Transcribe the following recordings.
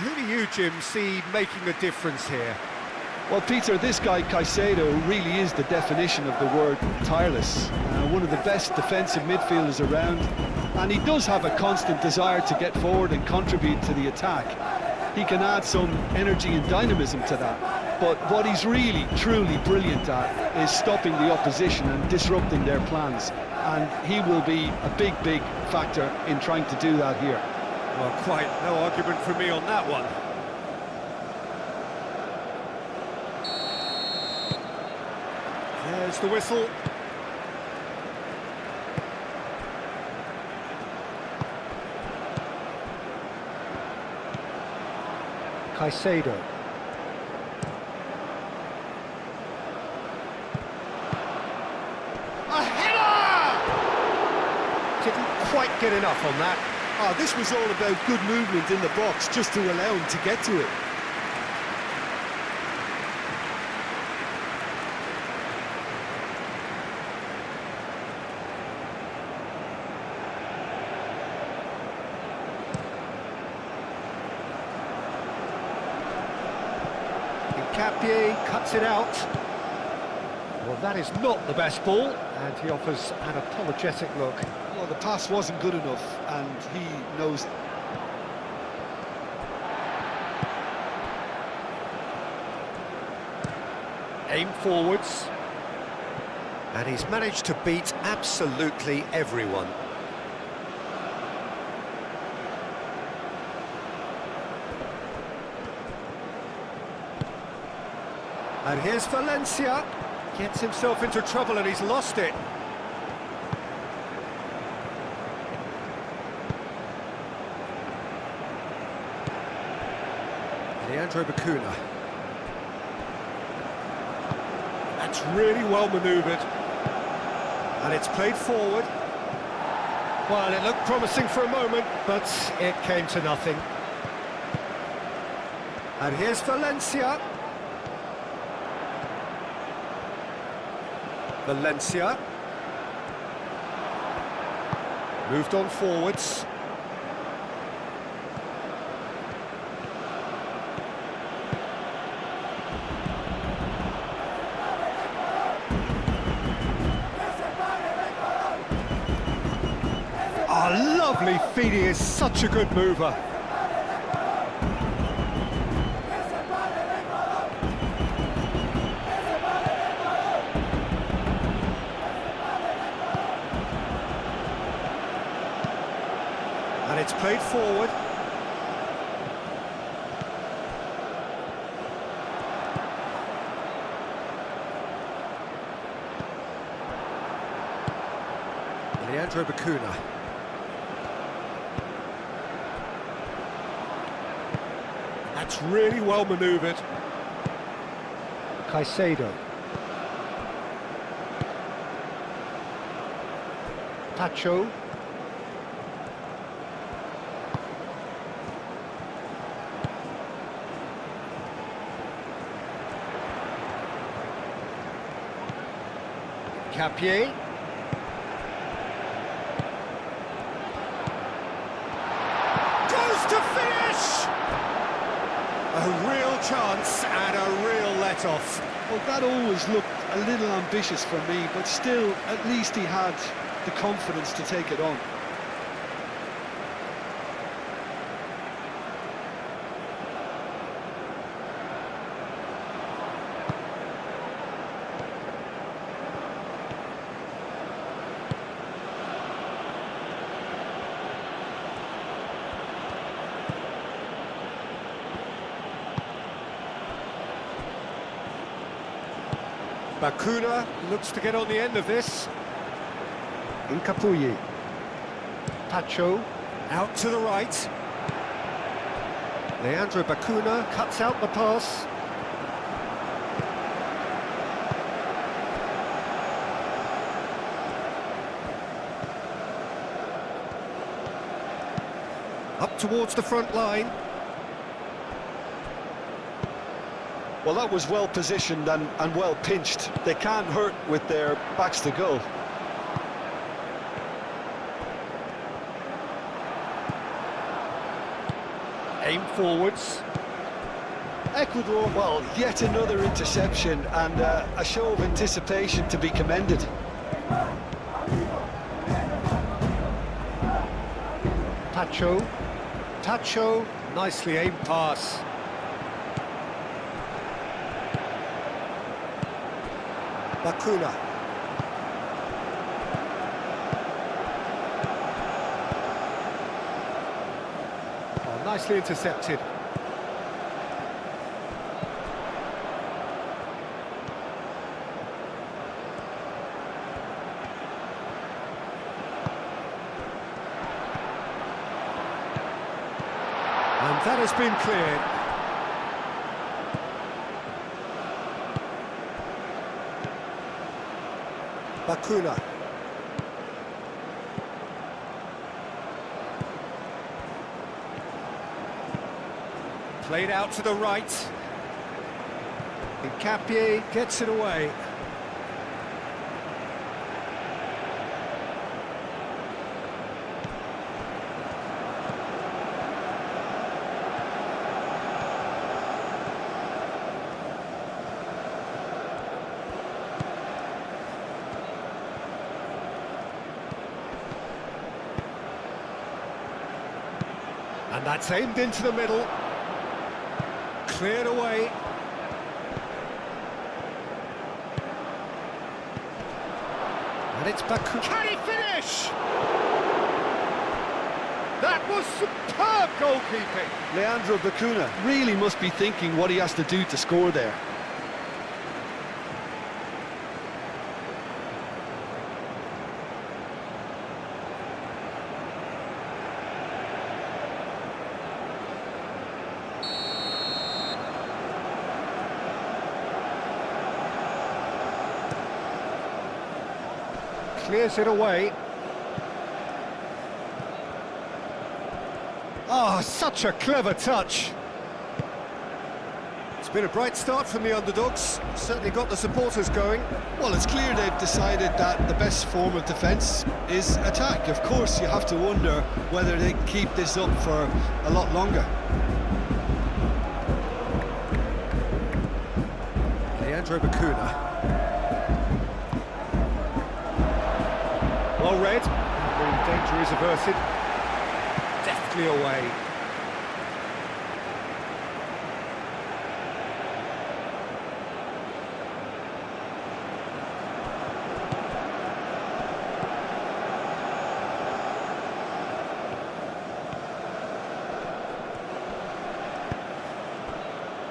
Who do you, Jim, see making a difference here? Well, Peter, this guy Caicedo really is the definition of the word tireless. One of the best defensive midfielders around, and he does have a constant desire to get forward and contribute to the attack. He can add some energy and dynamism to that, but what he's really, truly brilliant at is stopping the opposition and disrupting their plans, and he will be a big, big factor in trying to do that here. Well, quite no argument from me on that one. There's the whistle. Caicedo. A header! Didn't quite get enough on that. Oh, this was all about good movement in the box just to allow him to get to it. Capier cuts it out. Well, that is not the best ball, and he offers an apologetic look. Well, the pass wasn't good enough, and he knows. Aim forwards. And he's managed to beat absolutely everyone. And here's Valencia. Gets himself into trouble and he's lost it. Leandro Bacuna. That's really well manoeuvred. And it's played forward. Well, it looked promising for a moment, but it came to nothing. And here's Valencia. Valencia. Moved on forwards. Oh, lovely feed, he is such a good mover. And it's played forward. Leandro Bacuna. That's really well manoeuvred. Caicedo. Pacho. Capier. Goes to finish! A real chance and a real let-off. Well, that always looked a little ambitious for me, but still, at least he had the confidence to take it on. Bacuna looks to get on the end of this. Incapuyi. Pacho. Out to the right. Leandro Bacuna cuts out the pass. Up towards the front line. Well, that was well positioned and well pinched. They can't hurt with their backs to goal. Aim forwards. Ecuador, well, yet another interception and a show of anticipation to be commended. Pacho. Tacho, nicely aimed pass. Bakuna. Oh, nicely intercepted. And that has been cleared. Bakuna. Played out to the right. Hincapié gets it away. And that's aimed into the middle. Cleared away. And it's Baku. Can he finish? That was superb goalkeeping. Leandro Bacuna really must be thinking what he has to do to score there. Clears it away. Oh, such a clever touch. It's been a bright start from the underdogs. Certainly got the supporters going. Well, it's clear they've decided that the best form of defence is attack. Of course, you have to wonder whether they can keep this up for a lot longer. Leandro Bacuna. Well read. The danger is averted. Deftly away.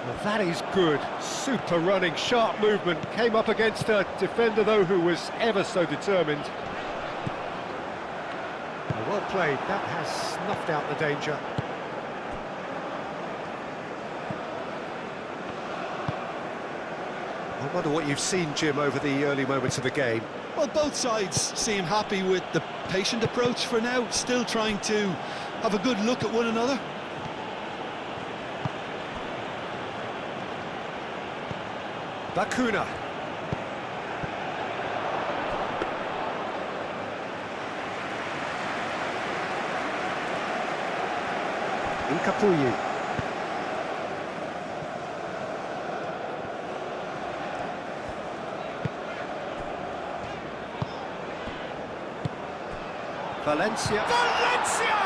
Well, that is good. Super running, sharp movement. Came up against a defender, though, who was ever so determined. Well played, that has snuffed out the danger. I wonder what you've seen, Jim, over the early moments of the game. Well, both sides seem happy with the patient approach for now, still trying to have a good look at one another. Bakuna. Hincapié. Valencia. Valencia!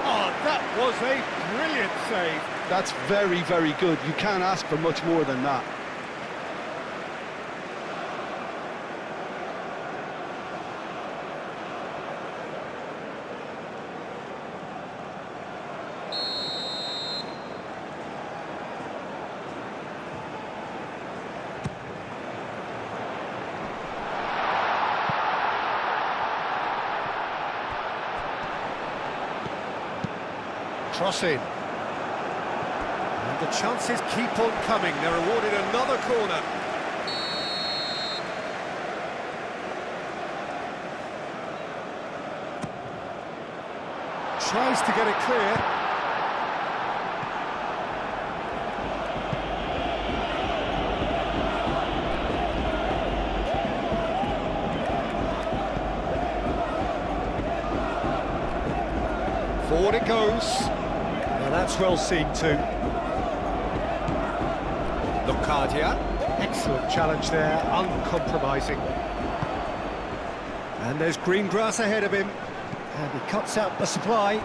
Oh, that was a brilliant save. That's very, very good. You can't ask for much more than that. Cross in. And the chances keep on coming. They're awarded another corner. Tries to get it clear. Forward it goes. That's well seen too. Locadia. Excellent challenge there, uncompromising. And there's green grass ahead of him. And he cuts out the supply.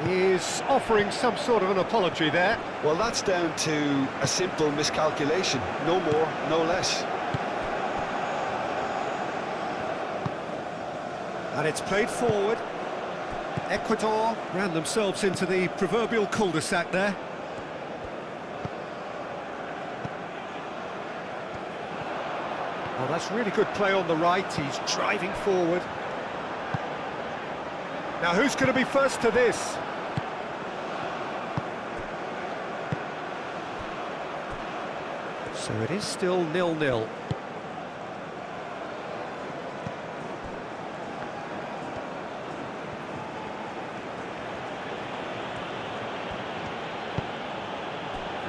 He's offering some sort of an apology there. Well, that's down to a simple miscalculation. No more, no less. And it's played forward. Ecuador ran themselves into the proverbial cul-de-sac there. Oh, that's really good play on the right. He's driving forward. Now, who's going to be first to this? So it is still 0-0.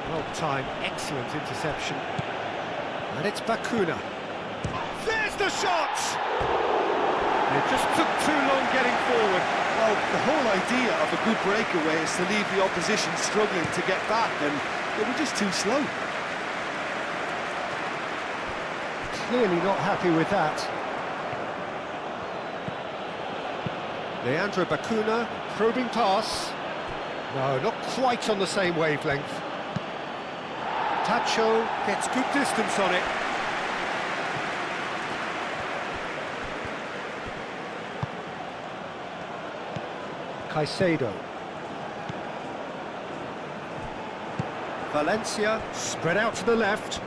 Well-timed, excellent interception. And it's Bakuna. There's the shot! It just took too long getting forward. Well, the whole idea of a good breakaway is to leave the opposition struggling to get back, and they were just too slow. Clearly not happy with that. Leandro Bakuna, probing pass. No, not quite on the same wavelength. Tacho gets good distance on it. Caicedo. Valencia, spread out to the left.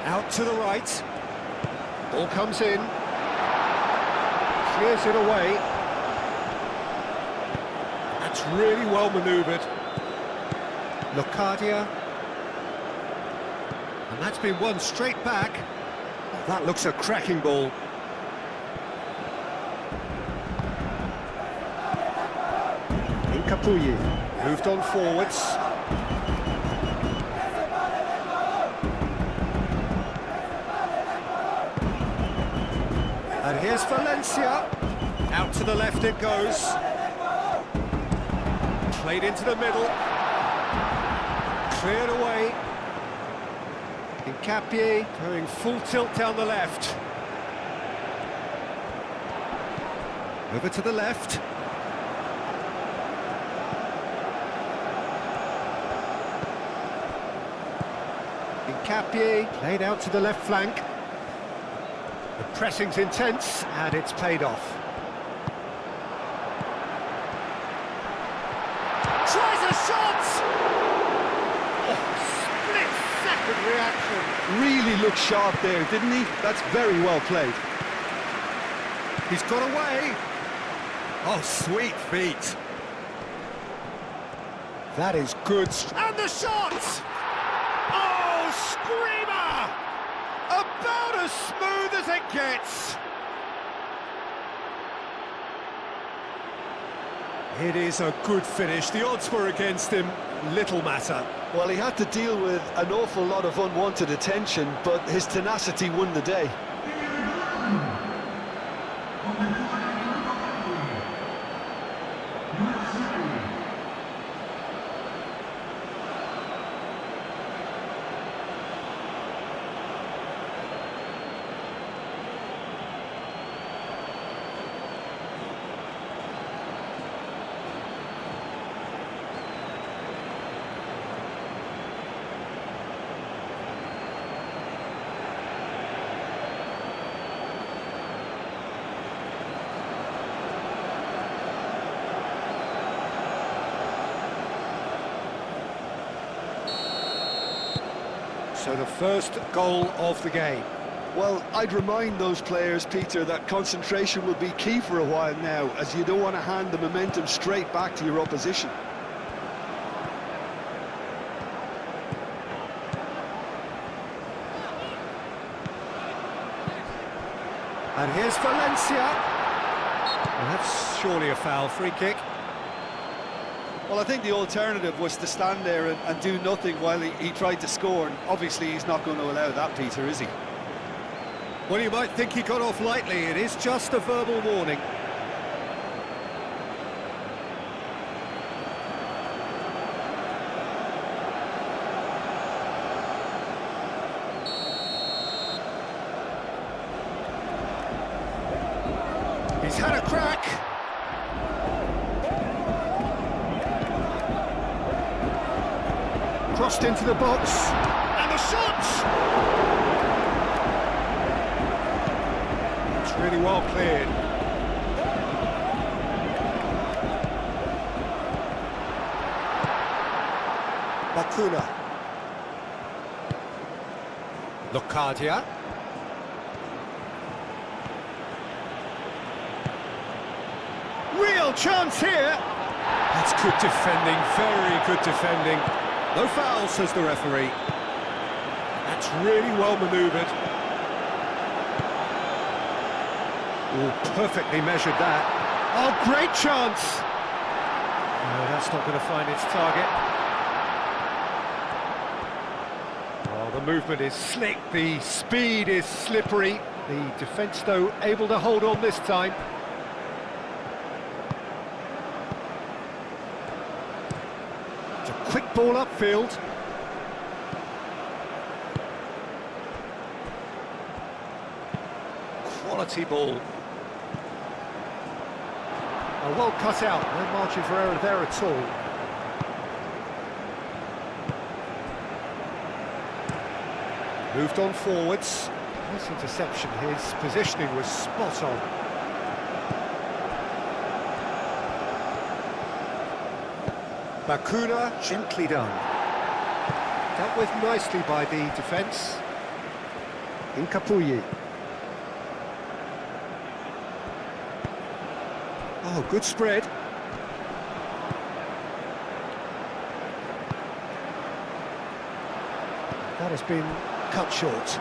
Out to the right. Ball comes in. Clears it away. That's really well manoeuvred. Locadia. And that's been won straight back. That looks a cracking ball. Capuyi. Moved on forwards. And here's Valencia. Out to the left it goes. Played into the middle. Cleared away. Hincapié going full tilt down the left. Over to the left. Hincapié played out to the left flank. The pressing's intense and it's paid off. Tries a shot! Split-second reaction. Really looked sharp there, didn't he? That's very well played. He's got away. Oh, sweet feet. That is good. And the shot! Oh, screamer! About as smooth as it gets. It is a good finish. The odds were against him. Little matter. Well, he had to deal with an awful lot of unwanted attention, but his tenacity won the day. So the first goal of the game. Well, I'd remind those players, Peter, that concentration will be key for a while now, as you don't want to hand the momentum straight back to your opposition. And here's Valencia. Well, that's surely a foul. Free kick. Well, I think the alternative was to stand there and do nothing while he tried to score, and obviously he's not going to allow that, Peter, is he? Well, you might think he got off lightly. It is just a verbal warning. He's had a crack. Crossed into the box. And the shot! It's really well cleared. Bakuna. Locadia. Real chance here. That's good defending, very good defending. No foul, says the referee. That's really well manoeuvred. Oh, perfectly measured that. Oh, great chance. No, that's not going to find its target. Oh, the movement is slick, the speed is slippery. The defence, though, able to hold on this time. Quick ball upfield. Quality ball. Oh, well cut out, no margin for error there at all. Moved on forwards. Nice interception, his positioning was spot on. Bakuna, gently done. Dealt with nicely by the defence. Incapuyi. Oh, good spread. That has been cut short.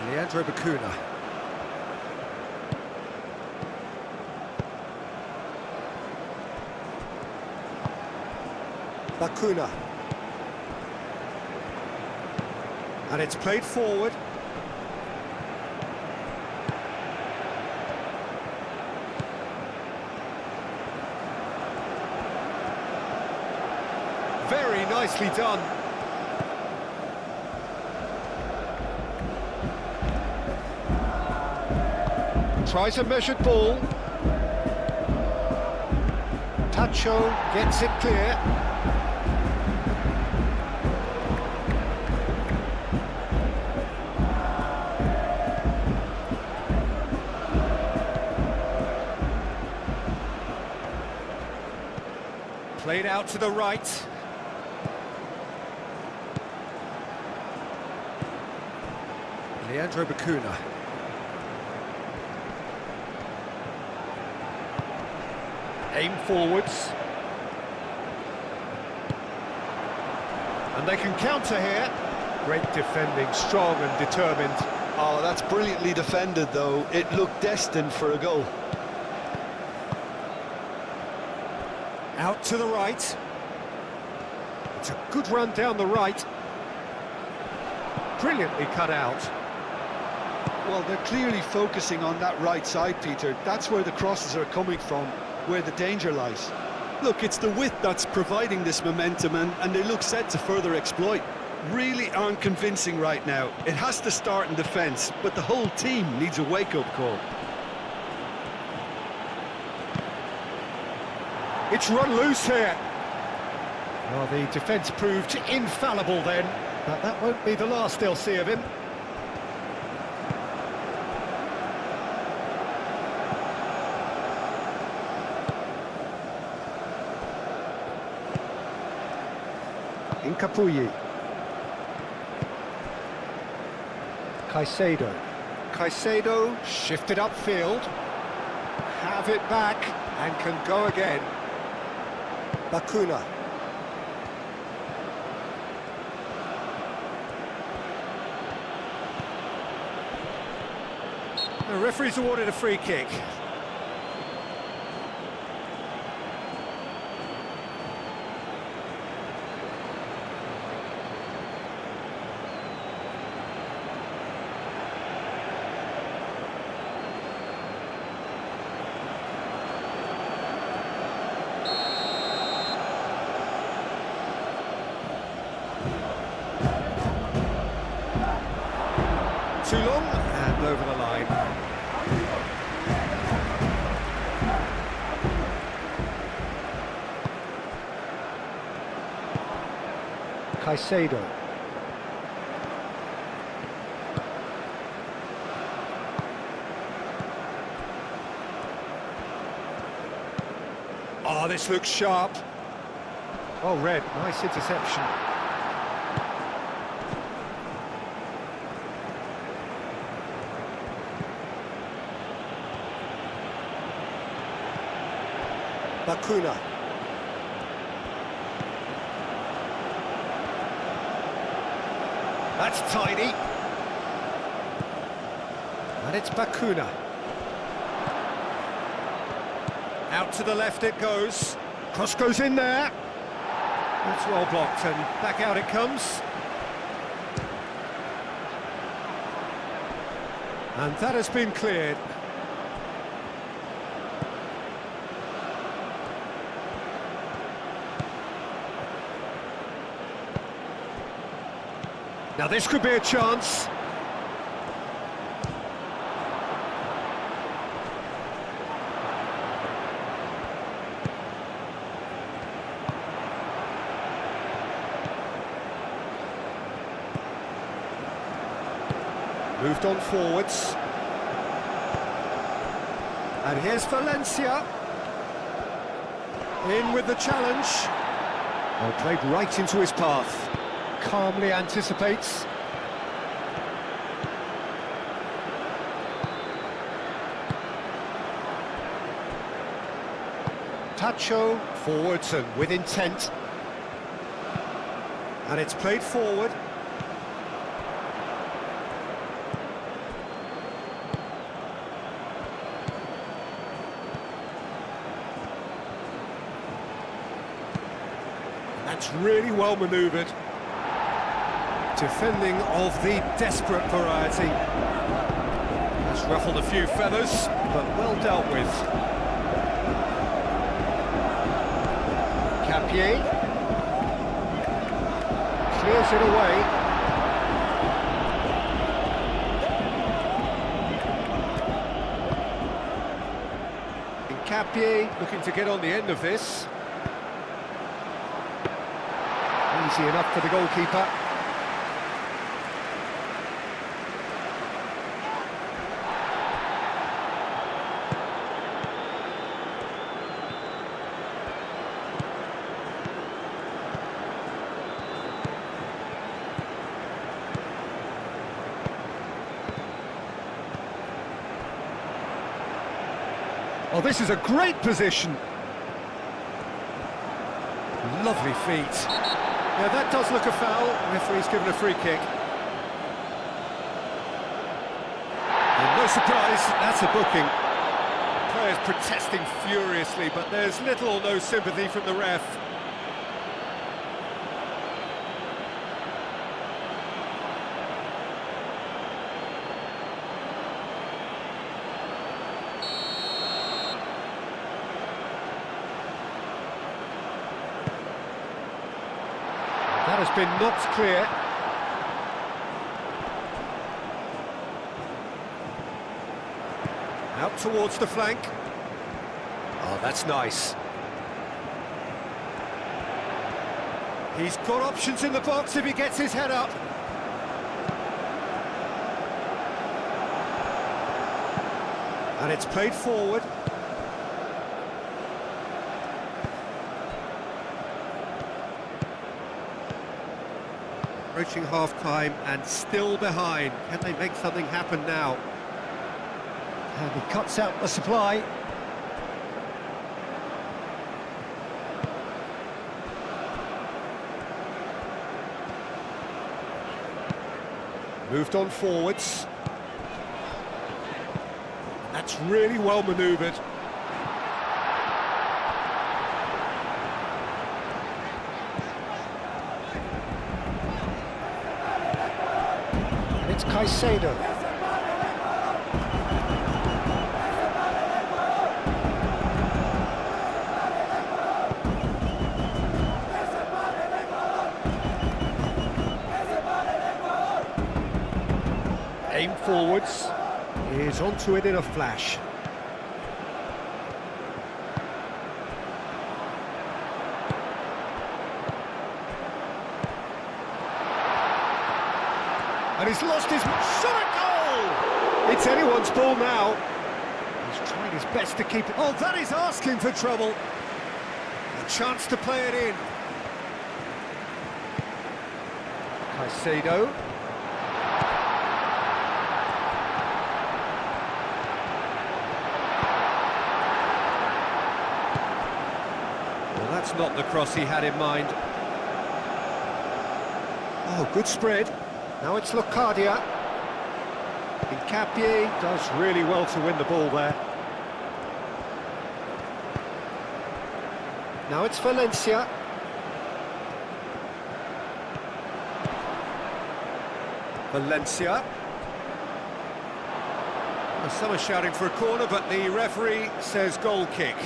Leandro Bakuna. Bakuna. And it's played forward. Very nicely done. Tries a measured ball. Tacho gets it clear. Played out to the right. Leandro Bakuna. Aim forwards. And they can counter here. Great defending, strong and determined. Oh, that's brilliantly defended, though. It looked destined for a goal. Out to the right. It's a good run down the right. Brilliantly cut out. Well, they're clearly focusing on that right side, Peter. That's where the crosses are coming from, where the danger lies. Look, it's the width that's providing this momentum, and they look set to further exploit. Really aren't convincing right now. It has to start in defence, but the whole team needs a wake-up call. It's run loose here. Well, the defence proved infallible then, but that won't be the last they'll see of him. Incapuyi. Caicedo. Caicedo shifted upfield. Have it back and can go again. Bakuna. The referee's awarded a free kick. not too long, and over the line. Caicedo. Oh, this looks sharp. Oh, Red, nice interception. Bakuna. That's tidy. And it's Bakuna. Out to the left it goes. Cross goes in there. That's well blocked, and back out it comes. And that has been cleared. Now this could be a chance. Moved on forwards. And here's Valencia. In with the challenge. Well, played right into his path. Calmly anticipates. Tacho forwards and with intent. And it's played forward. That's really well manoeuvred. Defending of the desperate variety. That's ruffled a few feathers, but well dealt with. Capier. Clears it away. And Capier looking to get on the end of this. Easy enough for the goalkeeper. Oh, this is a great position. Lovely feet. Yeah, that does look a foul. Referee's given a free kick. And no surprise, that's a booking. Players protesting furiously, but there's little or no sympathy from the ref. That has been knocked clear. Out towards the flank. Oh, that's nice. He's got options in the box if he gets his head up. And it's played forward. Approaching half-time and still behind. Can they make something happen now? And he cuts out the supply. Moved on forwards. That's really well manoeuvred. It's Caicedo. Game forwards. He's onto it in a flash. And he's lost his shot at goal! It's anyone's ball now. He's trying his best to keep it. Oh, that is asking for trouble. A chance to play it in. Caicedo. Well, that's not the cross he had in mind. Oh, good spread. Now it's Locadia. Hincapié does really well to win the ball there. Now it's Valencia. Valencia. Well, some are shouting for a corner, but the referee says goal kick.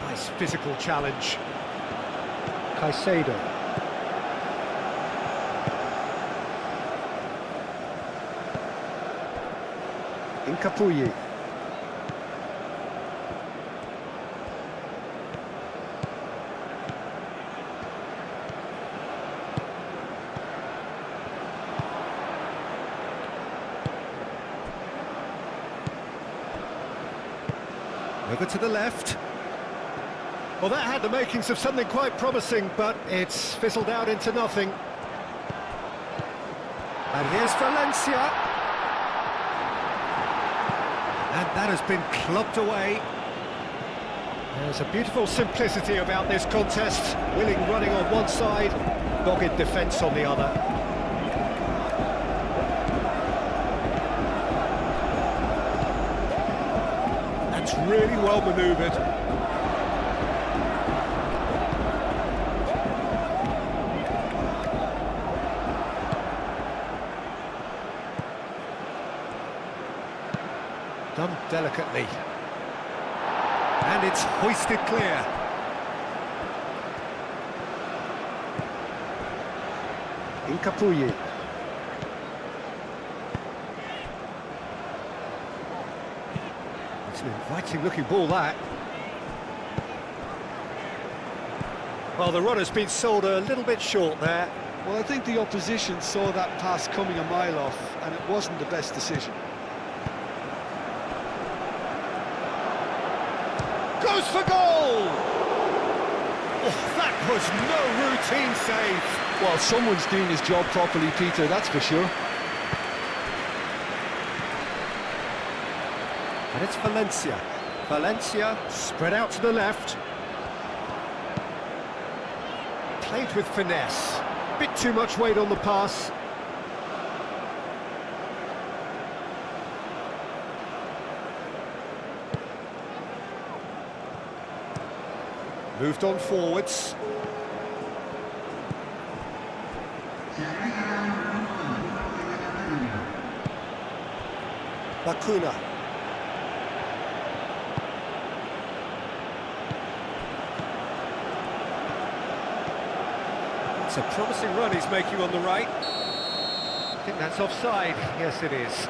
Nice physical challenge. Caicedo. Hincapié. Over to the left. Well, that had the makings of something quite promising, but it's fizzled out into nothing. And here's Valencia. And that has been clubbed away. There's a beautiful simplicity about this contest. Willing running on one side, dogged defence on the other. That's really well manoeuvred. Done delicately. And it's hoisted clear. Hincapié. It's an inviting looking ball, that. Well, the runner's been sold a little bit short there. Well, I think the opposition saw that pass coming a mile off, and it wasn't the best decision. Goes for goal! Oh, that was no routine save. Well, someone's doing his job properly, Peter, that's for sure. And it's Valencia. Valencia spread out to the left. Played with finesse. Bit too much weight on the pass. Moved on forwards. Bakuna. It's a promising run he's making on the right. I think that's offside. Yes, it is.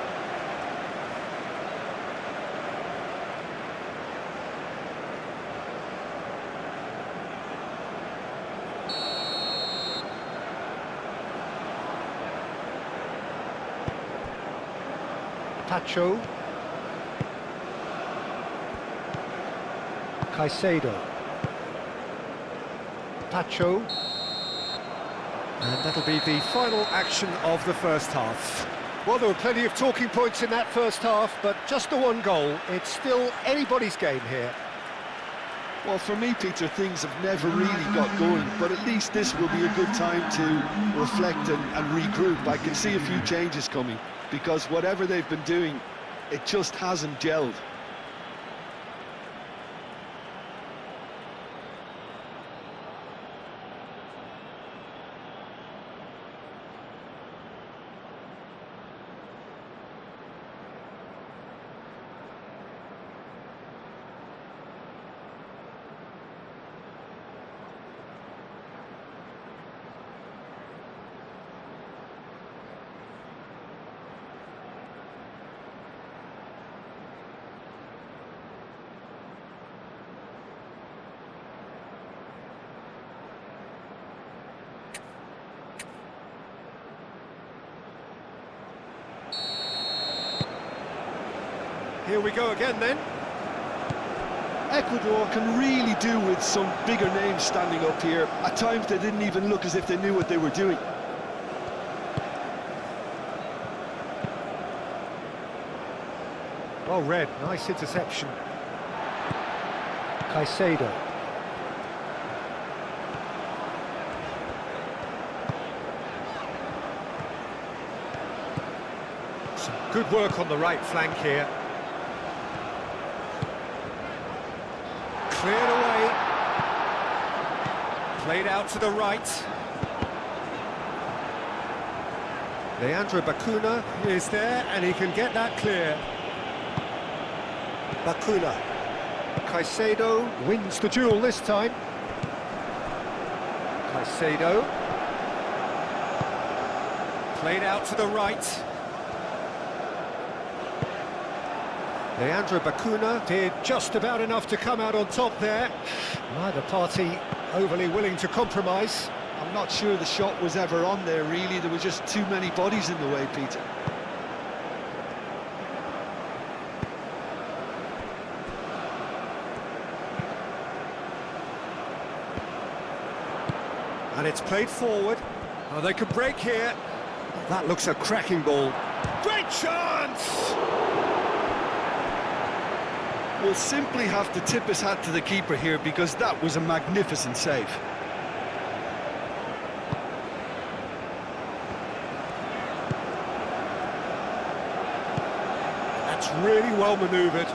Pacho. Caicedo. Pacho. And that'll be the final action of the first half. Well, there were plenty of talking points in that first half, but just the one goal. It's still anybody's game here. Well, for me, Peter, things have never really got going, but at least this will be a good time to reflect and regroup. I can see a few changes coming, because whatever they've been doing, it just hasn't gelled. Here we go again then. Ecuador can really do with some bigger names standing up here. At times they didn't even look as if they knew what they were doing. Well read, nice interception. Caicedo. Some good work on the right flank here. Cleared away. Played out to the right. Leandro Bacuna is there, and he can get that clear. Bacuna. Caicedo wins the duel this time. Caicedo. Played out to the right. Leandro Bacuna did just about enough to come out on top there. Neither party overly willing to compromise. I'm not sure the shot was ever on there, really. There were just too many bodies in the way, Peter. And it's played forward. Oh, they could break here. Oh, that looks a cracking ball. Great chance! We'll simply have to tip his hat to the keeper here, because that was a magnificent save. That's really well manoeuvred.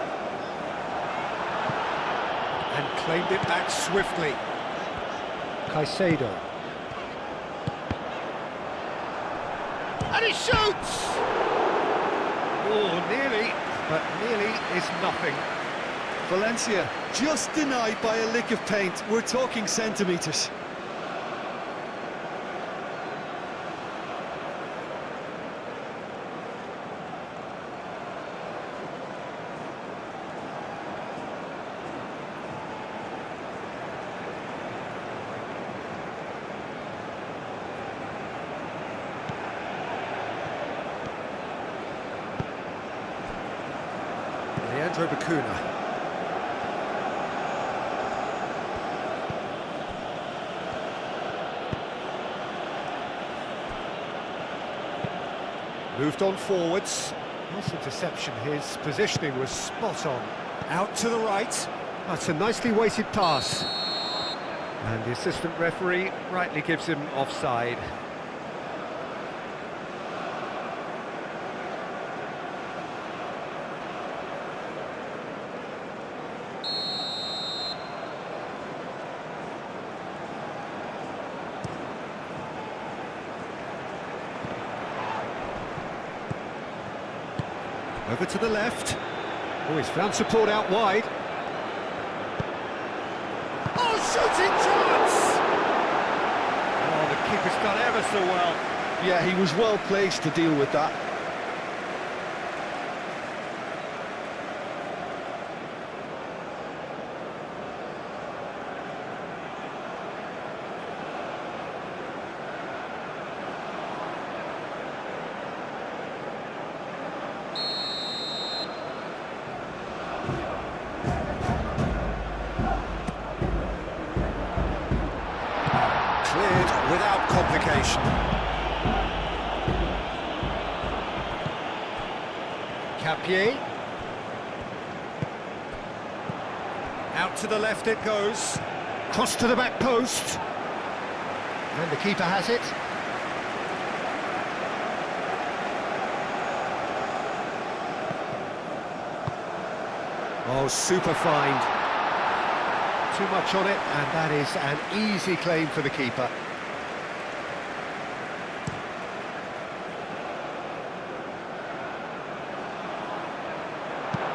And claimed it back swiftly. Caicedo. And he shoots! Oh, nearly, but nearly is nothing. Valencia just denied by a lick of paint. We're talking centimetres. Leandro Bacuna. Moved on forwards. Nice interception. His positioning was spot on. Out to the right. That's a nicely weighted pass. And the assistant referee rightly gives him offside. Over to the left. Oh, he's found support out wide. Oh, shooting chance! Oh, the keeper's done ever so well. Yeah, he was well placed to deal with that. Cleared without complication. Capier. Out to the left it goes. Cross to the back post. And the keeper has it. Oh, super find. Too much on it, and that is an easy claim for the keeper.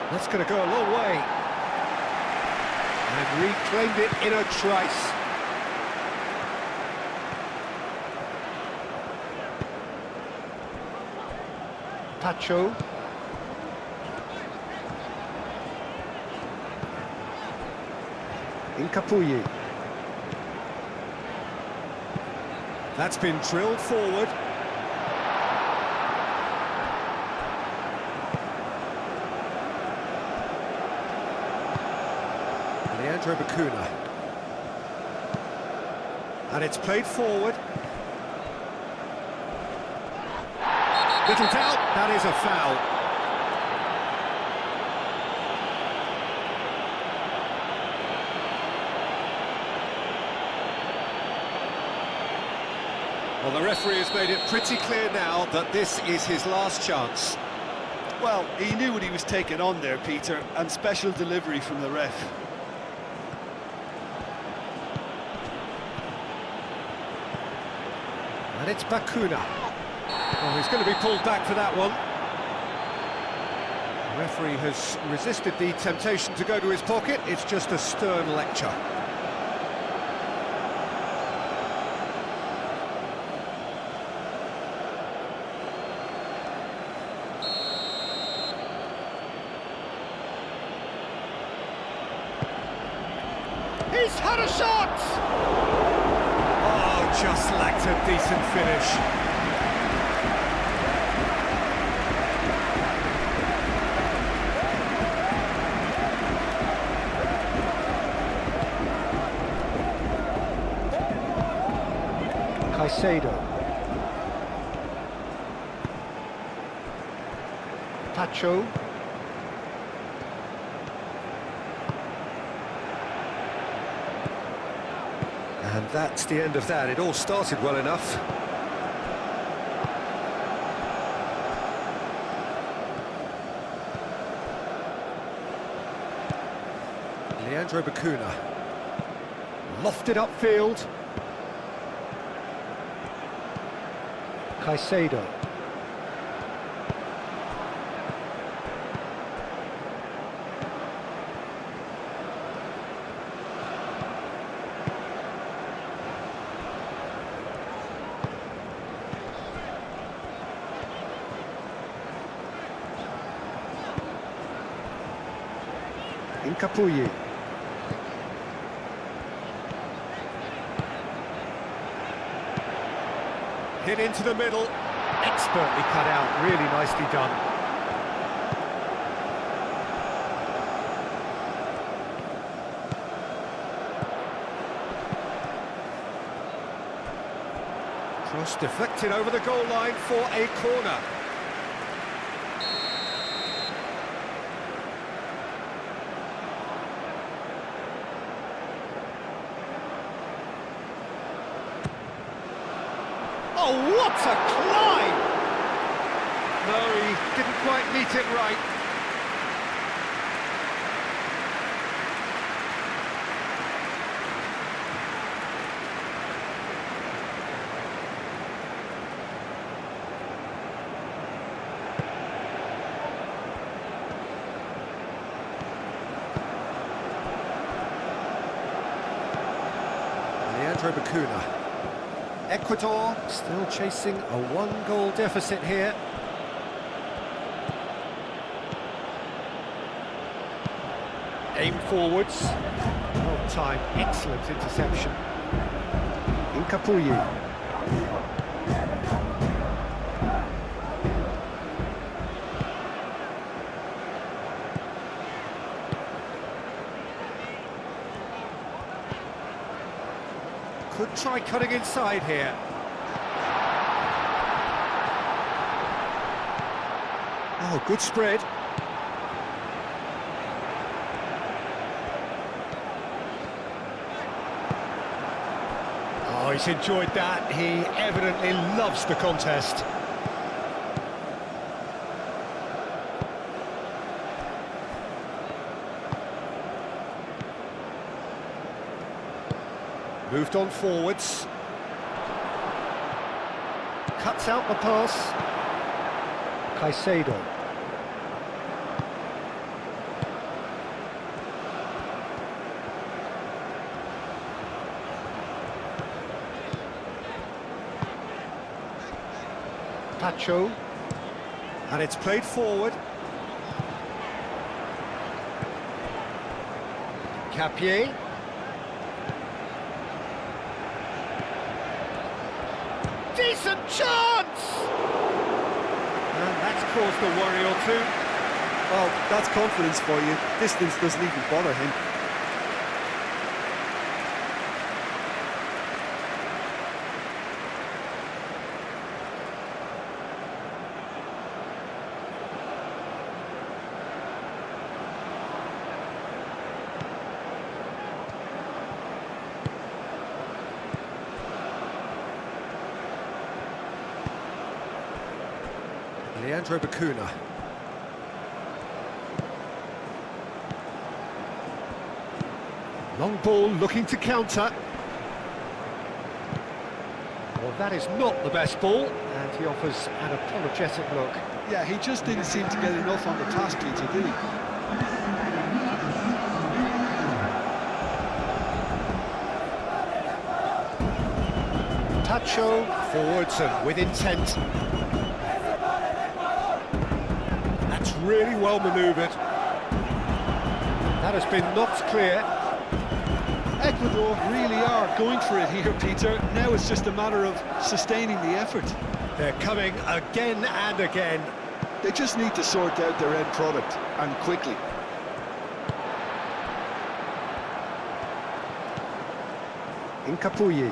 That's going to go a long way. And reclaimed it in a trice. Pacho. Incapuyi. That's been drilled forward. Leandro Bacuna. And it's played forward. Little doubt, that is a foul. Well, the referee has made it pretty clear now that this is his last chance. Well, he knew what he was taking on there, Peter, and special delivery from the ref. And it's Bacuna. Oh, he's going to be pulled back for that one. The referee has resisted the temptation to go to his pocket. It's just a stern lecture. He's had a shot! Oh, just lacked a decent finish. Caicedo. Pacho. And that's the end of that. It all started well enough. Leandro Bacuna. Lofted upfield. Caicedo. Incapuyi. Hit into the middle. Expertly cut out. Really nicely done. Cross deflected over the goal line for a corner. Oh, what a climb! No, he didn't quite meet it right. Leandro Bacuna. Ecuador still chasing a one-goal deficit here. Aim forwards. Well timed, excellent interception. Incapuyi. Could try cutting inside here. Oh, good spread. Oh, he's enjoyed that. He evidently loves the contest. Moved on forwards. Cuts out the pass. Caicedo. Pacho. And it's played forward. Capier. Decent chance! And that's caused a worry or two. Well, that's confidence for you. Distance doesn't even bother him. Leandro Bacuna. Long ball looking to counter. Well, that is not the best ball, and he offers an apologetic look. Yeah, he just didn't seem to get enough on the pass, Peter, did he? Pacho forwards and with intent. That's really well manoeuvred. That has been knocked clear. Ecuador really are going for it here, Peter. Now it's just a matter of sustaining the effort. They're coming again and again. They just need to sort out their end product, and quickly. Incapuyi.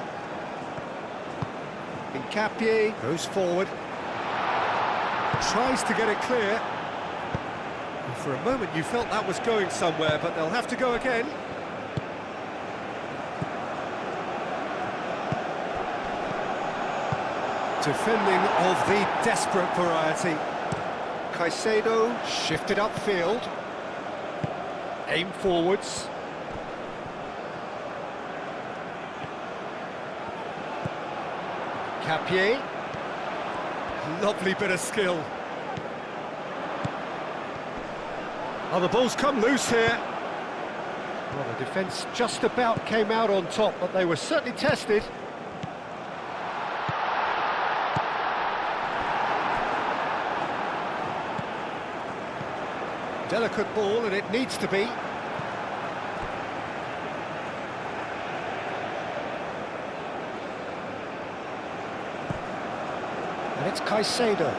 Incapie goes forward. Tries to get it clear. And for a moment you felt that was going somewhere, but they'll have to go again. Defending of the desperate variety. Caicedo shifted upfield. Aim forwards. Capier. Lovely bit of skill. Oh, the ball's come loose here. Well, the defence just about came out on top, but they were certainly tested. Delicate ball, and it needs to be. And it's Caicedo.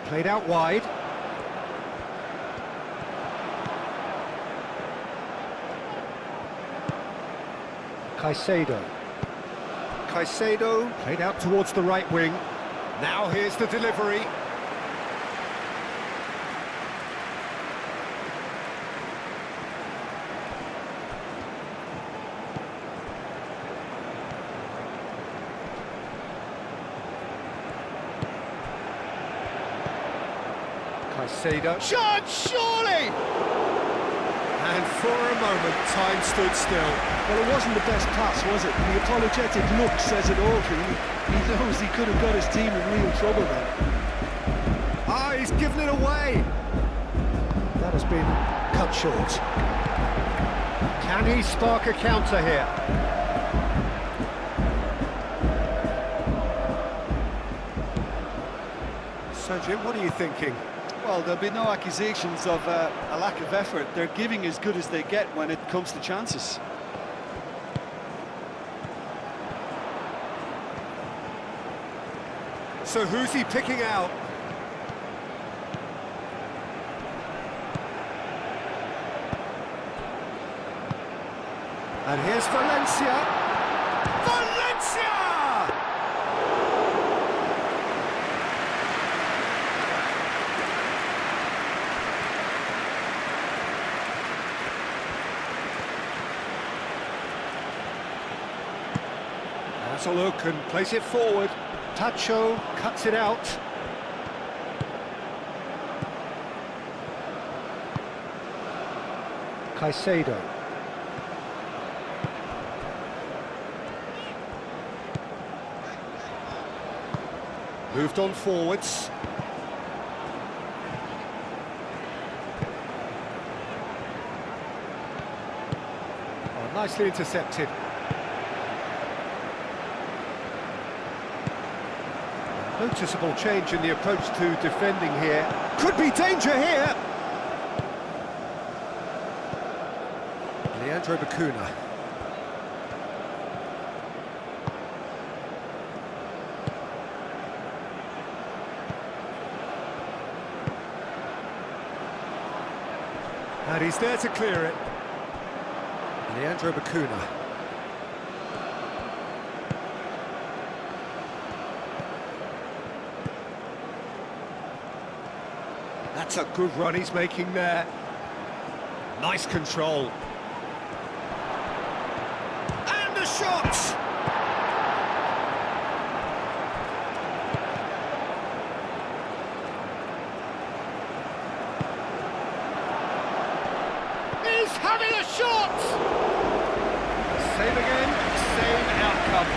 Played out wide. Caicedo. Caicedo played out towards the right wing. Now here's the delivery. Caicedo. Shot, surely! And for a moment, time stood still. Well, it wasn't the best pass, was it? The apologetic look says it all, really. He knows he could have got his team in real trouble then. Ah, he's given it away. That has been cut short. Can he spark a counter here? So, Jim, what are you thinking? Well, there'll be no accusations of a lack of effort. They're giving as good as they get when it comes to chances. So who's he picking out? And here's Valencia. Valencia! That's a look and plays it forward. Tacho cuts it out. Caicedo. Moved on forwards. Oh, nicely intercepted. Noticeable change in the approach to defending here. Could be danger here. Leandro Bacuna. And he's there to clear it. Leandro Bacuna. It's a good run he's making there. Nice control. And the shot! He's having a shot! Same again, same outcome.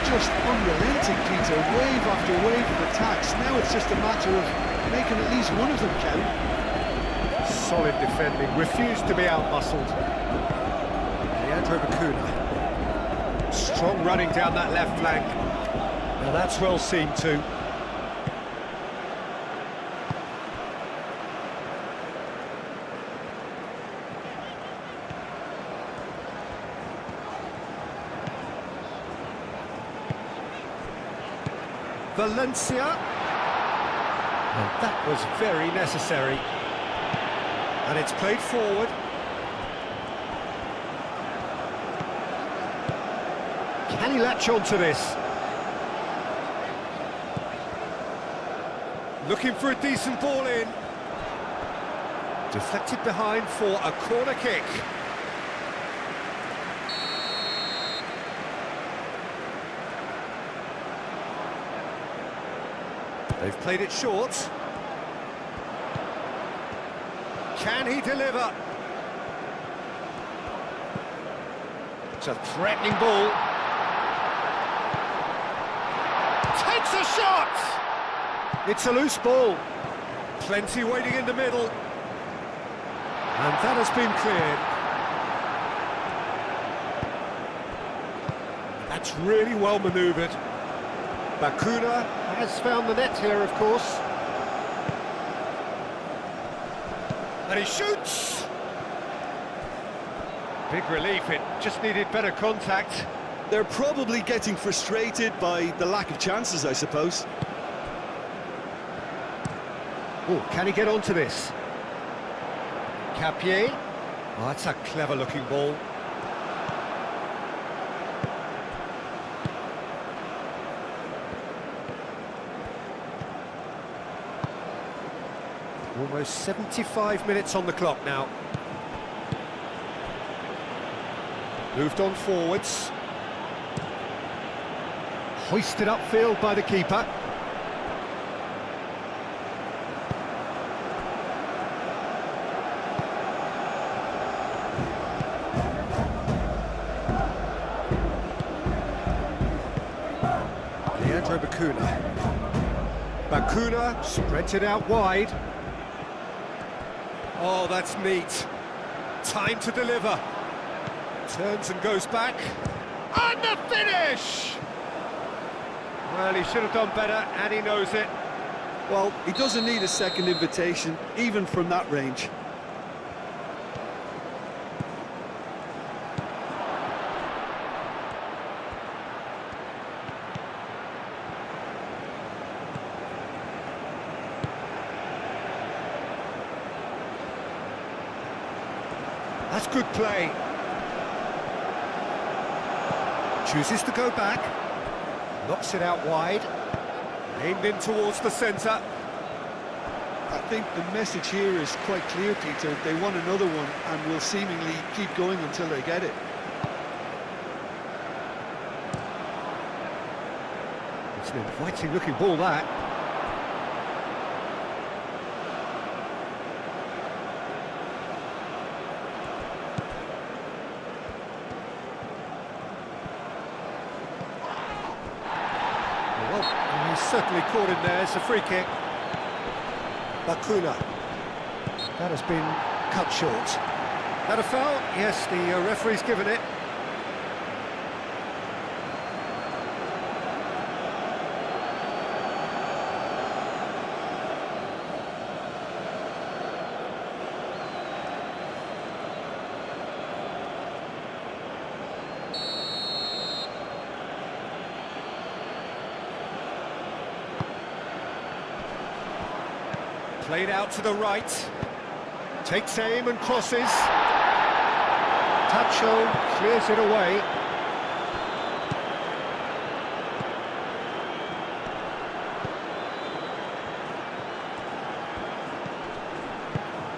Just unrelenting, Peter. Wave after wave of attacks. Now it's just a matter of making at least one of them count. Solid defending, refused to be out-muscled. Leandro Bacuna. Strong running down that left flank. Now that's well seen too. Valencia. And that was very necessary. And it's played forward. Can he latch on to this? Looking for a decent ball in. Deflected behind for a corner kick. They've played it short. Can he deliver? It's a threatening ball. Takes a shot! It's a loose ball. Plenty waiting in the middle. And that has been cleared. That's really well manoeuvred. Bacuna has found the net here, of course. And he shoots! Big relief, it just needed better contact. They're probably getting frustrated by the lack of chances, I suppose. Oh, can he get onto this? Capier. Oh, that's a clever-looking ball. Almost 75 minutes on the clock now. Moved on forwards. Hoisted upfield by the keeper. Leandro Bacuna. Bacuna spreads it out wide. Oh, that's neat. Time to deliver. Turns and goes back. And the finish! Well, he should have done better, and he knows it. Well, he doesn't need a second invitation, even from that range. That's good play. Chooses to go back. Knocks it out wide. Aimed in towards the centre. I think the message here is quite clear, Peter. They want another one and will seemingly keep going until they get it. It's an inviting looking ball, that. Well, he's certainly caught him there. It's a free kick. Bacuna. That has been cut short. That a foul? Yes, the referee's given it. Played out to the right. Takes aim and crosses. Tacho clears it away.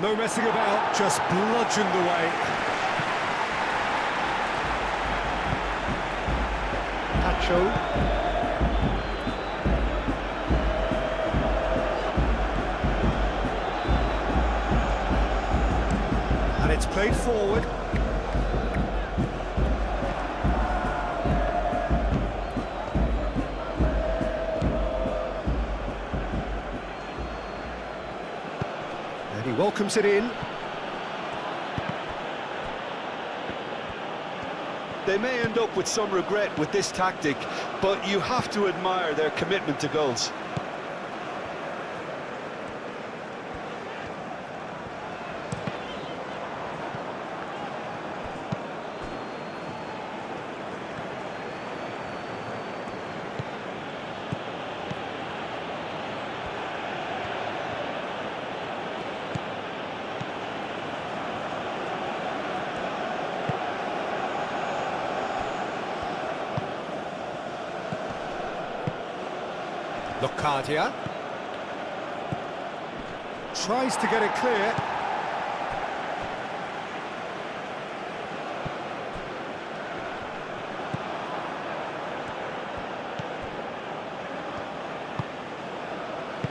No messing about, just bludgeoned away. Pacho. And it's played forward. And he welcomes it in. They may end up with some regret with this tactic, but you have to admire their commitment to goals. Locadia tries to get it clear.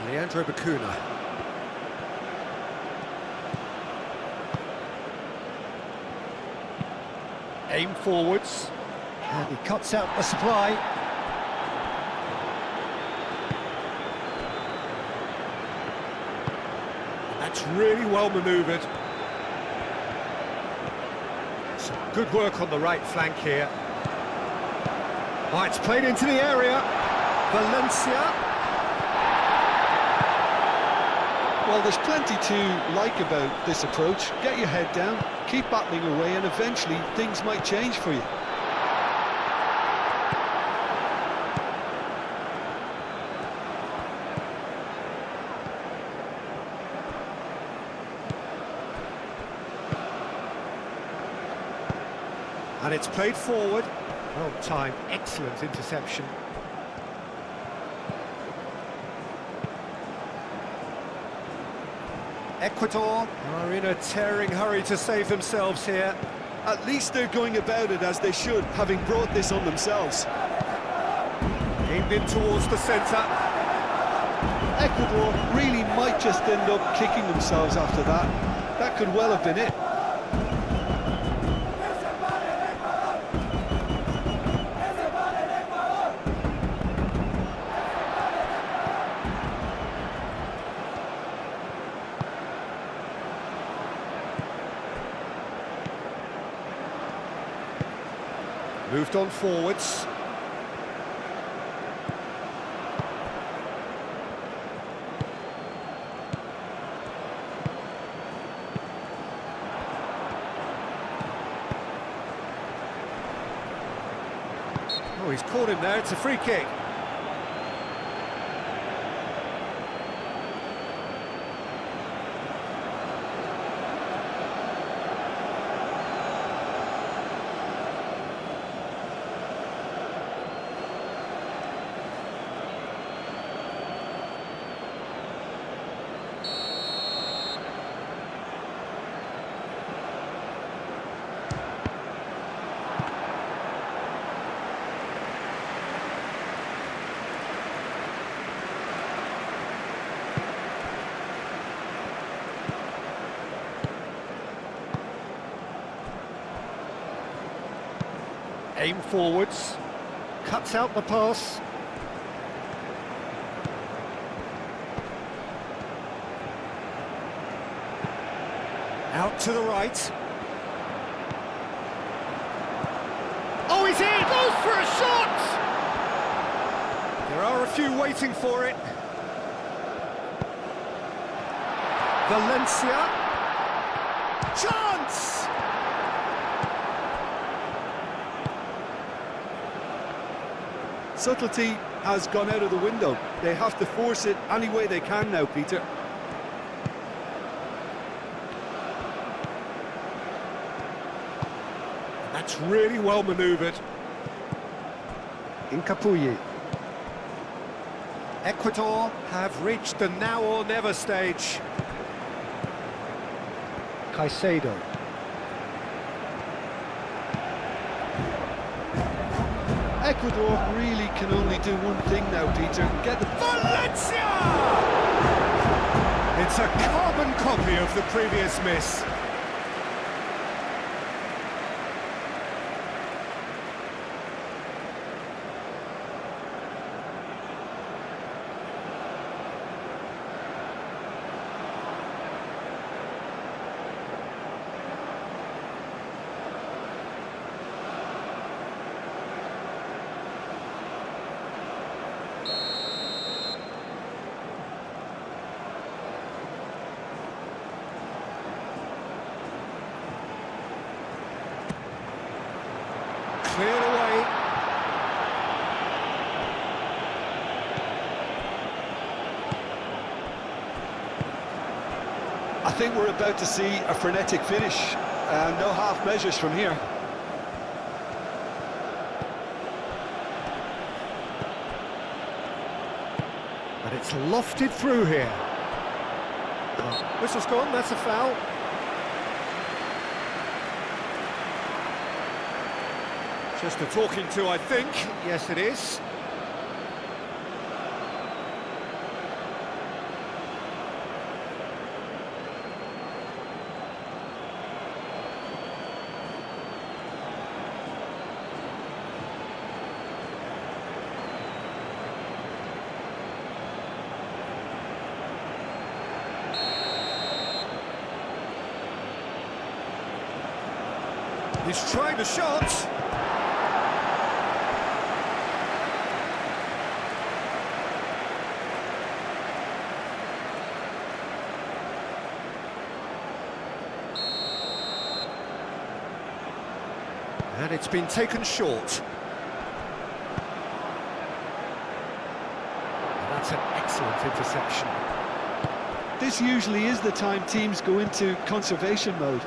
Leandro Bacuna. Aim forwards. And he cuts out the supply. That's really well manoeuvred. Some good work on the right flank here. Oh, it's played into the area. Valencia. Well, there's plenty to like about this approach. Get your head down, keep battling away, and eventually things might change for you. And it's played forward. Well timed, excellent interception. Ecuador are in a tearing hurry to save themselves here. At least they're going about it as they should, having brought this on themselves. Aimed in towards the centre. Ecuador really might just end up kicking themselves after that. That could well have been it. Moved on forwards. Oh, he's caught him there, it's a free kick. Aim forwards, cuts out the pass. Out to the right. Oh, he's in! Goes for a shot! There are a few waiting for it. Valencia. Chance! Subtlety has gone out of the window. They have to force it any way they can now, Peter. That's really well manoeuvred. Incapuyi. Ecuador have reached the now or never stage. Caicedo. Ecuador really can only do one thing now, Peter. Get the... Valencia! It's a carbon copy of the previous miss. Cleared away. I think we're about to see a frenetic finish. No half measures from here. And it's lofted through here. Whistle's gone, that's a foul. Just a talking to, I think. Yes, it is. He's trying the shot. And it's been taken short. And that's an excellent interception. This usually is the time teams go into conservation mode.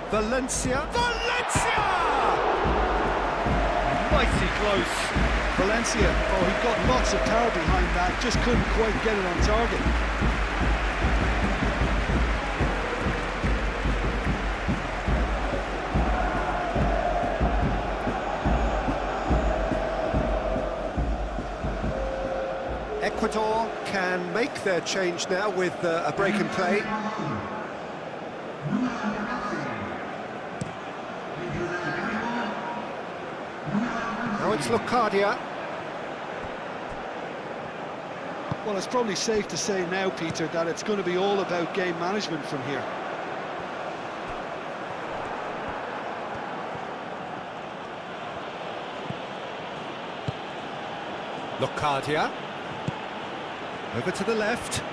Valencia! Mighty close. Valencia, oh, he got lots of power behind that, just couldn't quite get it on target. Ecuador can make their change now with a break in play. Now it's Locadia. Well, it's probably safe to say now, Peter, that it's going to be all about game management from here. Locadia. Over to the left.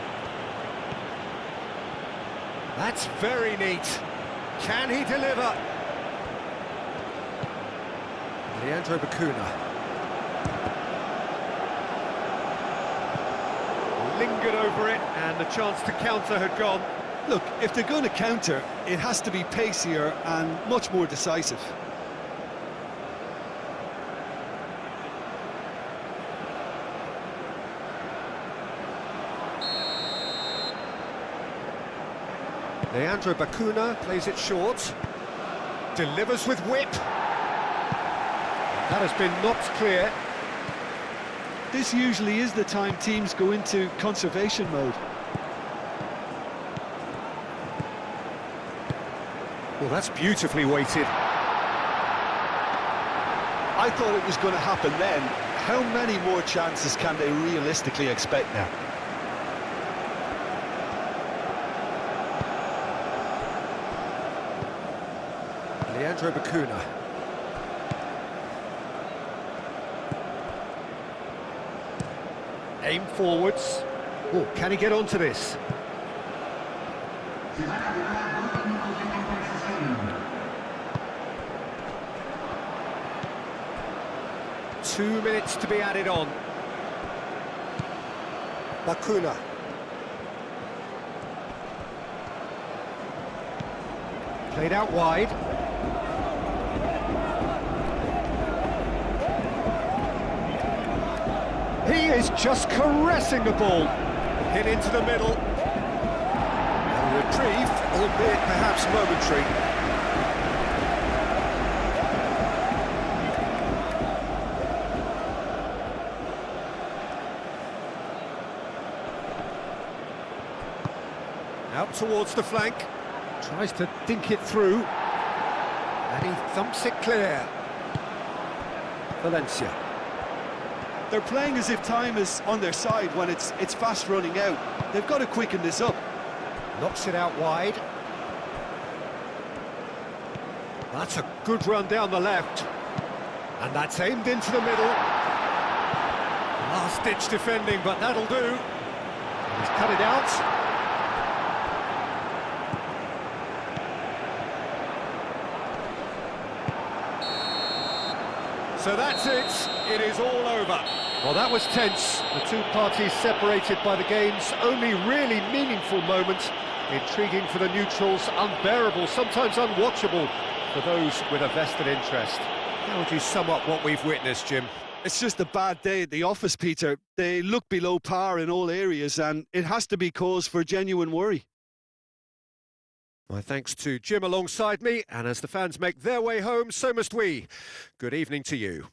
That's very neat. Can he deliver? Leandro Bacuna. Lingered over it, and the chance to counter had gone. Look, if they're going to counter, it has to be pacier and much more decisive. Leandro Bacuna plays it short. Delivers with whip. That has been knocked clear. This usually is the time teams go into conservation mode. Well, that's beautifully weighted. I thought it was going to happen then. How many more chances can they realistically expect now? Leandro Bacuna. Aim forwards. Oh, can he get onto this? Two minutes to be added on. Bacuna. Played out wide. He is just caressing the ball. Hit into the middle. A reprieve, albeit perhaps momentary. Out towards the flank. Tries to dink it through. And he thumps it clear. Valencia. They're playing as if time is on their side when it's fast running out. They've got to quicken this up. Knocks it out wide. That's a good run down the left. And that's aimed into the middle. Last-ditch defending, but that'll do. He's cut it out. So that's it. It is all over. Well, that was tense. The two parties separated by the game's only really meaningful moment. Intriguing for the neutrals, unbearable, sometimes unwatchable for those with a vested interest. How would you sum up what we've witnessed, Jim? It's just a bad day at the office, Peter. They look below par in all areas, and it has to be cause for genuine worry. My thanks to Jim alongside me, and as the fans make their way home, so must we. Good evening to you.